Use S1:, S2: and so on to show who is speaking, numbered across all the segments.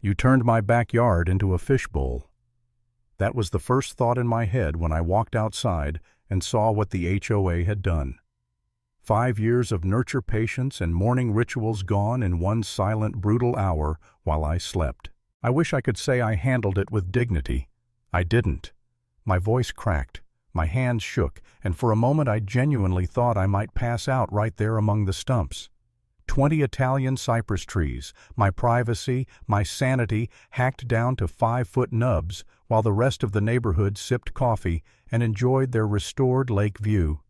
S1: You turned my backyard into a fishbowl." That was the first thought in my head when I walked outside and saw what the HOA had done. 5 years of nurture patience and morning rituals gone in one silent, brutal hour while I slept. I wish I could say I handled it with dignity. I didn't. My voice cracked, my hands shook, and for a moment I genuinely thought I might pass out right there among the stumps. 20 Italian cypress trees, my privacy, my sanity hacked down to 5-foot nubs, while the rest of the neighborhood sipped coffee and enjoyed their restored lake view.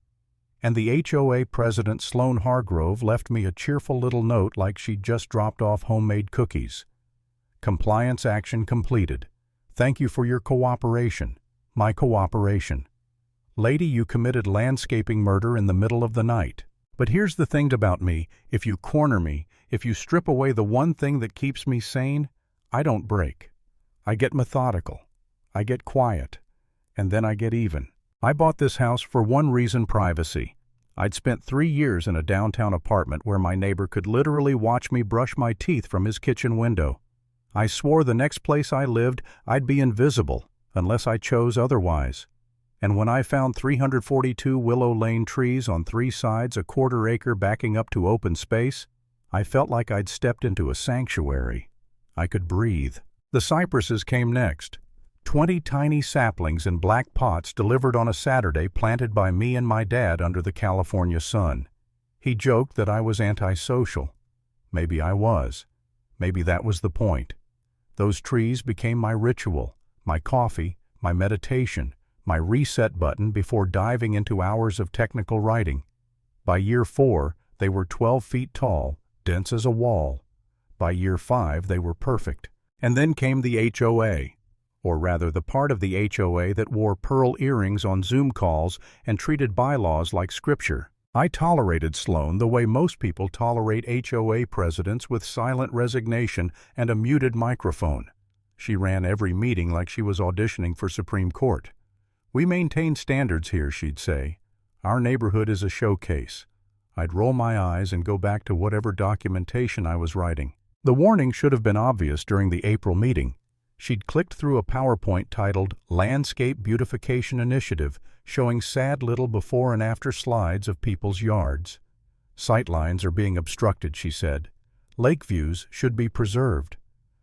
S1: And the HOA president, Sloan Hargrove, left me a cheerful little note like she'd just dropped off homemade cookies. "Compliance action completed. Thank you for your cooperation. My cooperation. Lady, you committed landscaping murder in the middle of the night. But here's the thing about me, if you corner me, if you strip away the one thing that keeps me sane, I don't break. I get methodical. I get quiet. And then I get even. I bought this house for one reason: privacy. I'd spent 3 years in a downtown apartment where my neighbor could literally watch me brush my teeth from his kitchen window. I swore the next place I lived I'd be invisible, unless I chose otherwise. And when I found 342 Willow Lane trees on 3 sides, a quarter acre backing up to open space, I felt like I'd stepped into a sanctuary. I could breathe. The cypresses came next. 20 tiny saplings in black pots delivered on a Saturday, planted by me and my dad under the California sun. He joked that I was antisocial. Maybe I was. Maybe that was the point. Those trees became my ritual, my coffee, my meditation, my reset button before diving into hours of technical writing. By year 4, they were 12 feet tall, dense as a wall. By year 5, they were perfect. And then came the HOA, or rather the part of the HOA that wore pearl earrings on Zoom calls and treated bylaws like scripture. I tolerated Sloan the way most people tolerate HOA presidents, with silent resignation and a muted microphone. She ran every meeting like she was auditioning for Supreme Court. "We maintain standards here," she'd say. "Our neighborhood is a showcase." I'd roll my eyes and go back to whatever documentation I was writing. The warning should have been obvious during the April meeting. She'd clicked through a PowerPoint titled Landscape Beautification Initiative, showing sad little before and after slides of people's yards. "Sightlines are being obstructed," she said. "Lake views should be preserved."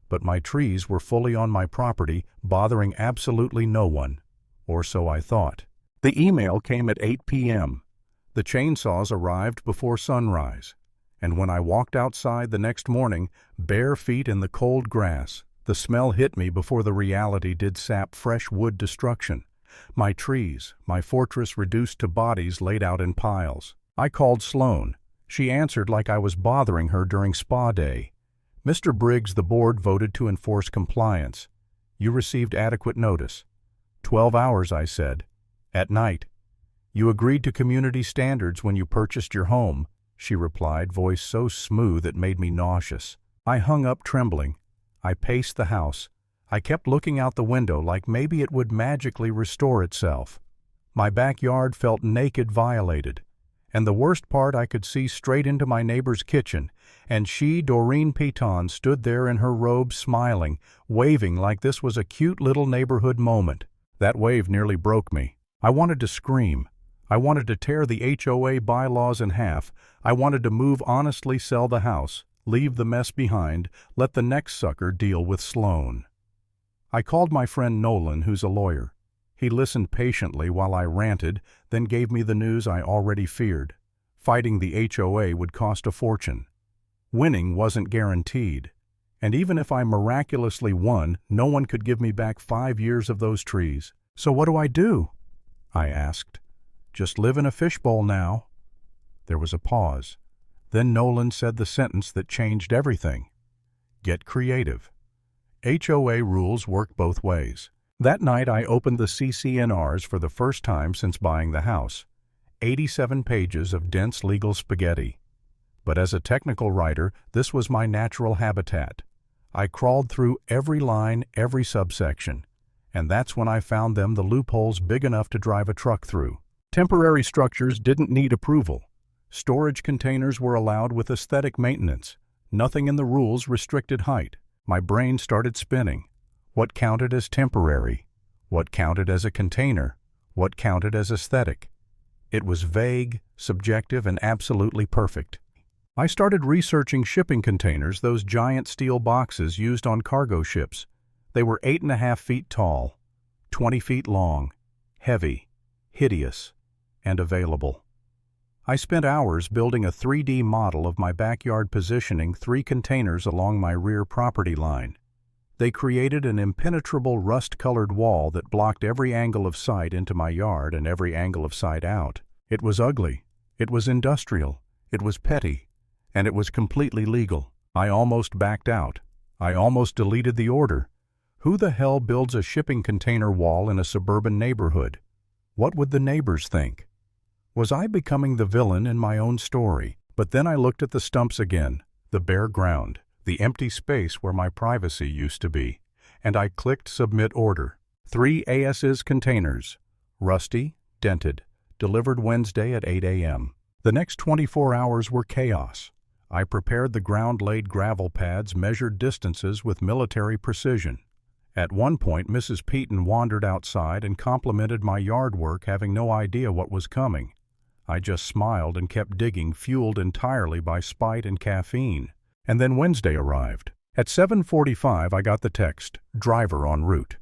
S1: But my trees were fully on my property, bothering absolutely no one. Or so I thought. The email came at 8 p.m. The chainsaws arrived before sunrise. And when I walked outside the next morning, bare feet in the cold grass, the smell hit me before the reality did sap fresh wood destruction. My trees, my fortress, reduced to bodies laid out in piles. I called Sloan. She answered like I was bothering her during spa day. "Mr. Briggs, the board voted to enforce compliance. You received adequate notice." 12 hours, I said. "At night." "You agreed to community standards when you purchased your home," she replied, voice so smooth it made me nauseous. I hung up trembling. I paced the house. I kept looking out the window like maybe it would magically restore itself. My backyard felt naked, violated. And the worst part, I could see straight into my neighbor's kitchen, and she, Doreen Piton, stood there in her robe, smiling, waving like this was a cute little neighborhood moment. That wave nearly broke me. I wanted to scream. I wanted to tear the HOA bylaws in half. I wanted to move honestly, sell the house, leave the mess behind, let the next sucker deal with Sloan. I called my friend Nolan, who's a lawyer. He listened patiently while I ranted, then gave me the news I already feared. Fighting the HOA would cost a fortune. Winning wasn't guaranteed. And even if I miraculously won, no one could give me back 5 years of those trees. "So what do I do?" I asked. "Just live in a fishbowl now." There was a pause. Then Nolan said the sentence that changed everything. "Get creative." HOA rules work both ways. That night I opened the CC&Rs for the first time since buying the house. 87 pages of dense legal spaghetti. But as a technical writer, this was my natural habitat. I crawled through every line, every subsection. And that's when I found them the loopholes big enough to drive a truck through. Temporary structures didn't need approval. Storage containers were allowed with aesthetic maintenance. Nothing in the rules restricted height. My brain started spinning. What counted as temporary? What counted as a container? What counted as aesthetic? It was vague, subjective, and absolutely perfect. I started researching shipping containers, those giant steel boxes used on cargo ships. They were 8.5 feet tall, 20 feet long, heavy, hideous, and available. I spent hours building a 3D model of my backyard, positioning 3 containers along my rear property line. They created an impenetrable rust-colored wall that blocked every angle of sight into my yard and every angle of sight out. It was ugly, it was industrial, it was petty, and it was completely legal. I almost backed out. I almost deleted the order. Who the hell builds a shipping container wall in a suburban neighborhood? What would the neighbors think? Was I becoming the villain in my own story? But then I looked at the stumps again, the bare ground, the empty space where my privacy used to be, and I clicked Submit Order. 3 AS's containers, rusty, dented, delivered Wednesday at 8 a.m. The next 24 hours were chaos. I prepared the ground-laid gravel pads, measured distances with military precision. At one point, Mrs. Peaton wandered outside and complimented my yard work, having no idea what was coming. I just smiled and kept digging, fueled entirely by spite and caffeine. And then Wednesday arrived. At 7:45, I got the text, "Driver en route."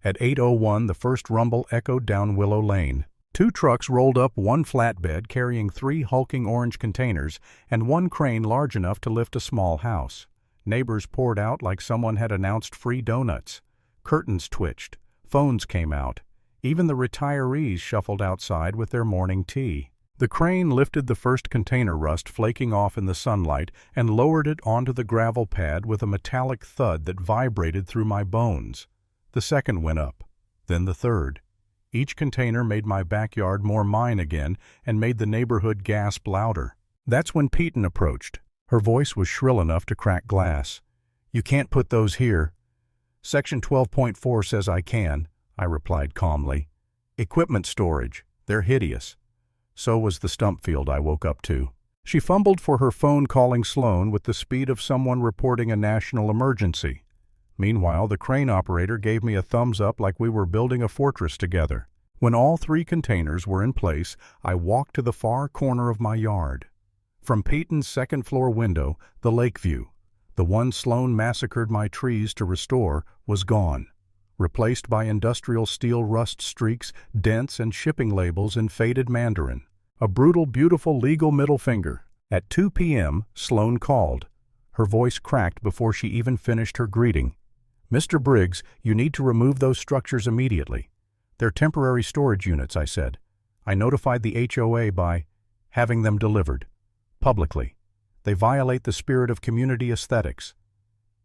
S1: At 8:01, the first rumble echoed down Willow Lane. 2 trucks rolled up, 1 flatbed carrying 3 hulking orange containers and 1 crane large enough to lift a small house. Neighbors poured out like someone had announced free donuts. Curtains twitched. Phones came out. Even the retirees shuffled outside with their morning tea. The crane lifted the first container, rust flaking off in the sunlight, and lowered it onto the gravel pad with a metallic thud that vibrated through my bones. The second went up, then the third. Each container made my backyard more mine again and made the neighborhood gasp louder. That's when Peaton approached. Her voice was shrill enough to crack glass. "You can't put those here." "Section 12.4 says I can," I replied calmly. "Equipment storage. They're hideous." So was the stump field I woke up to. She fumbled for her phone, calling Sloan with the speed of someone reporting a national emergency. Meanwhile, the crane operator gave me a thumbs up like we were building a fortress together. When all 3 containers were in place, I walked to the far corner of my yard. From Peaton's second-floor window, the lake view, the one Sloan massacred my trees to restore, was gone, replaced by industrial steel rust streaks, dents, and shipping labels in faded Mandarin. A brutal, beautiful legal middle finger. At 2 p.m., Sloan called. Her voice cracked before she even finished her greeting. "Mr. Briggs, you need to remove those structures immediately." "They're temporary storage units," I said. I notified the HOA by having them delivered. Publicly. They violate the spirit of community aesthetics.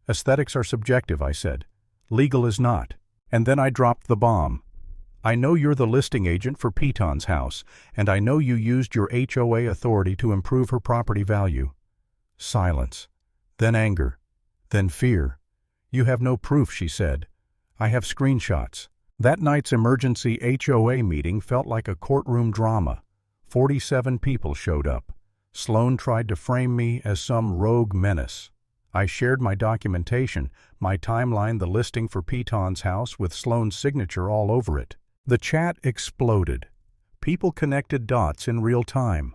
S1: "Aesthetics are subjective," I said. "Legal is not." And then I dropped the bomb. "I know you're the listing agent for Peaton's house, and I know you used your HOA authority to improve her property value." Silence. Then anger. Then fear. "You have no proof," she said. "I have screenshots." That night's emergency HOA meeting felt like a courtroom drama. 47 people showed up. Sloan tried to frame me as some rogue menace. I shared my documentation, my timeline, the listing for Peaton's house with Sloan's signature all over it. The chat exploded. People connected dots in real time.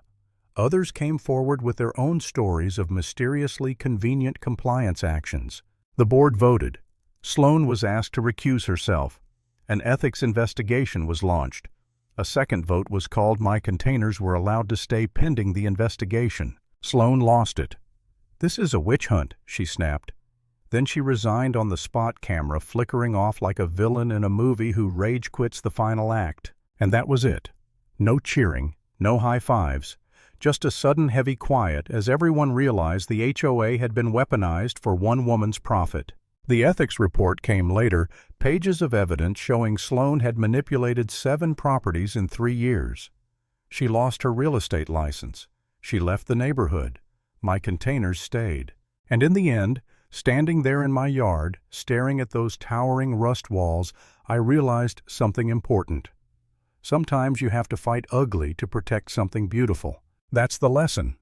S1: Others came forward with their own stories of mysteriously convenient compliance actions. The board voted. Sloan was asked to recuse herself. An ethics investigation was launched. A second vote was called. My containers were allowed to stay pending the investigation. Sloan lost it. "This is a witch hunt," she snapped. Then she resigned on the spot, camera flickering off like a villain in a movie who rage quits the final act. And that was it. No cheering, no high fives. Just a sudden heavy quiet as everyone realized the HOA had been weaponized for one woman's profit. The ethics report came later, pages of evidence showing Sloan had manipulated 7 properties in 3 years. She lost her real estate license. She left the neighborhood. My containers stayed. And in the end, standing there in my yard, staring at those towering rust walls, I realized something important. Sometimes you have to fight ugly to protect something beautiful. That's the lesson.